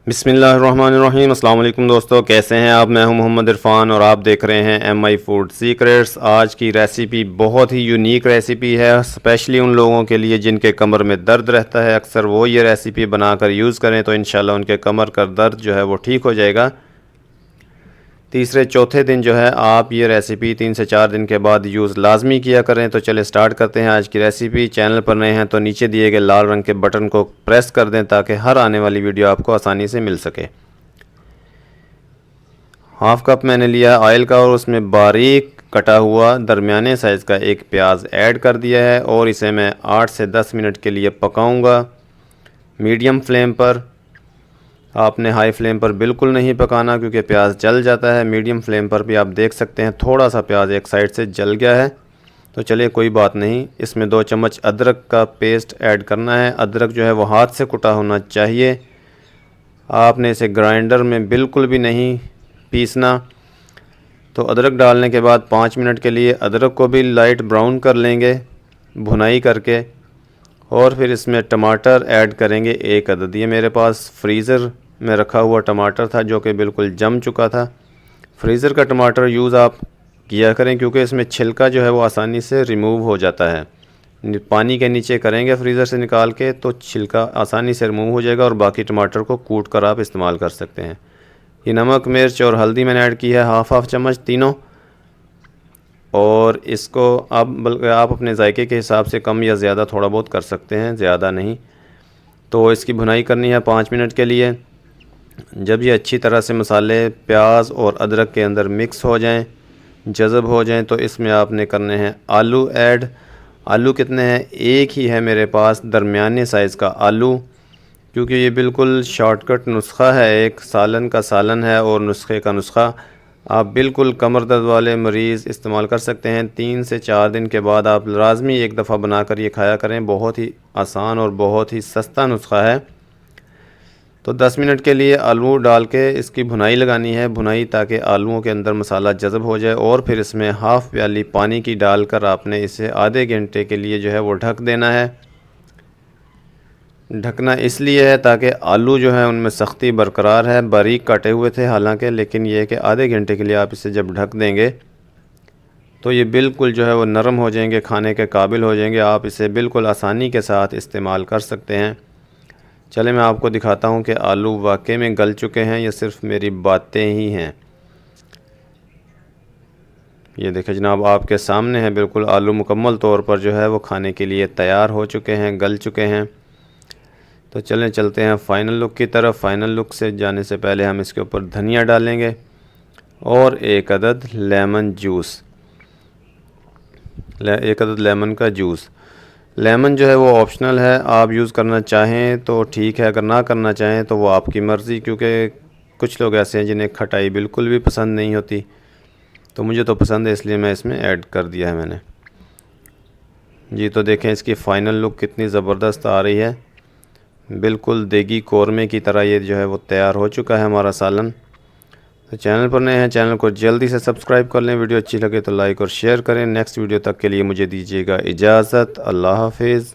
बिस्मिल्लाहिर्रहमानिर्रहीम। अस्सलाम वालेकुम दोस्तों, कैसे हैं आप। मैं हूं मोहम्मद इरफान और आप देख रहे हैं MI फूड सीक्रेट्स। आज की रेसिपी बहुत ही यूनिक रेसिपी है, स्पेशली उन लोगों के लिए जिनके कमर में दर्द रहता है। अक्सर वो ये रेसिपी बनाकर यूज़ करें तो इंशाल्लाह उनके कमर का दर्द जो है वो ठीक हो जाएगा। तीसरे चौथे दिन जो है आप ये रेसिपी 3 से 4 दिन के बाद यूज़ लाजमी किया करें। तो चले स्टार्ट करते हैं आज की रेसिपी। चैनल पर नए हैं तो नीचे दिए गए लाल रंग के बटन को प्रेस कर दें ताकि हर आने वाली वीडियो आपको आसानी से मिल सके। हाफ़ कप मैंने लिया ऑयल का और उसमें बारीक कटा हुआ दरमियाने साइज़ का एक प्याज ऐड कर दिया है और इसे मैं 8 से 10 मिनट के लिए पकाऊंगा मीडियम फ्लेम पर। आपने हाई फ्लेम पर बिल्कुल नहीं पकाना क्योंकि प्याज जल जाता है। मीडियम फ्लेम पर भी आप देख सकते हैं थोड़ा सा प्याज एक साइड से जल गया है। तो चलिए कोई बात नहीं। इसमें 2 चम्मच अदरक का पेस्ट ऐड करना है। अदरक जो है वो हाथ से कुटा होना चाहिए, आपने इसे ग्राइंडर में बिल्कुल भी नहीं पीसना। तो अदरक डालने के बाद 5 मिनट के लिए अदरक को भी लाइट ब्राउन कर लेंगे भुनाई करके, और फिर इसमें टमाटर ऐड करेंगे 1 अदद। ये मेरे पास फ्रीज़र में रखा हुआ टमाटर था जो कि बिल्कुल जम चुका था। फ्रीज़र का टमाटर यूज़ आप किया करें क्योंकि इसमें छिलका जो है वो आसानी से रिमूव हो जाता है। पानी के नीचे करेंगे फ्रीज़र से निकाल के तो छिलका आसानी से रिमूव हो जाएगा और बाकी टमाटर को कूट कर आप इस्तेमाल कर सकते हैं। ये नमक, मिर्च और हल्दी मैंने ऐड की है हाफ़ चम्मच तीनों, और इसको आप बल्कि आप अपने जायके के हिसाब से कम या ज़्यादा थोड़ा बहुत कर सकते हैं, ज़्यादा नहीं। तो इसकी भुनाई करनी है 5 मिनट के लिए। जब ये अच्छी तरह से मसाले प्याज और अदरक के अंदर मिक्स हो जाएं, जज़ब हो जाएं, तो इसमें आपने करने हैं आलू ऐड। आलू कितने हैं, एक ही है मेरे पास दरमियाने साइज़ का आलू, क्योंकि ये बिल्कुल शॉर्टकट नुस्खा है, एक सालन का सालन है और नुस्खे का नुस्खा। आप बिल्कुल कमर दर्द वाले मरीज़ इस्तेमाल कर सकते हैं। 3 से 4 दिन के बाद आप लाजमी एक दफ़ा बनाकर ये खाया करें। बहुत ही आसान और बहुत ही सस्ता नुस्खा है। तो 10 मिनट के लिए आलू डाल के इसकी भुनाई लगानी है, भुनाई ताकि आलूओं के अंदर मसाला जज़ब हो जाए, और फिर इसमें हाफ़ प्याली पानी की डालकर आपने इसे आधे घंटे के लिए जो है वो ढक देना है। ढकना इसलिए है ताकि आलू जो है उनमें सख्ती बरकरार है, बारीक काटे हुए थे हालांकि, लेकिन ये है कि आधे घंटे के लिए आप इसे जब ढक देंगे तो ये बिल्कुल जो है वो नरम हो जाएंगे, खाने के काबिल हो जाएंगे। आप इसे बिल्कुल आसानी के साथ इस्तेमाल कर सकते हैं। चले मैं आपको दिखाता हूँ कि आलू वाकई में गल चुके हैं या सिर्फ मेरी बातें ही हैं। ये देखें जनाब, आपके सामने है बिल्कुल आलू मुकम्मल तौर पर जो है वो खाने के लिए तैयार हो चुके हैं, गल चुके हैं। तो चलें चलते हैं फ़ाइनल लुक की तरफ। फ़ाइनल लुक से जाने से पहले हम इसके ऊपर धनिया डालेंगे और 1 अदद लेमन जूस, 1 अदद लेमन का जूस। लेमन जो है वो ऑप्शनल है, आप यूज़ करना चाहें तो ठीक है, अगर ना करना चाहें तो वो आपकी मर्ज़ी, क्योंकि कुछ लोग ऐसे हैं जिन्हें खटाई बिल्कुल भी पसंद नहीं होती। तो मुझे तो पसंद है इसलिए मैं इसमें ऐड कर दिया है मैंने जी। तो देखें इसकी फ़ाइनल लुक कितनी ज़बरदस्त आ रही है, बिल्कुल देगी कौरमे की तरह ये जो है वो तैयार हो चुका है हमारा सालन। तो चैनल पर नए हैं, चैनल को जल्दी से सब्सक्राइब कर लें। वीडियो अच्छी लगे तो लाइक और शेयर करें। नेक्स्ट वीडियो तक के लिए मुझे दीजिएगा इजाज़त। अल्लाह हाफिज़।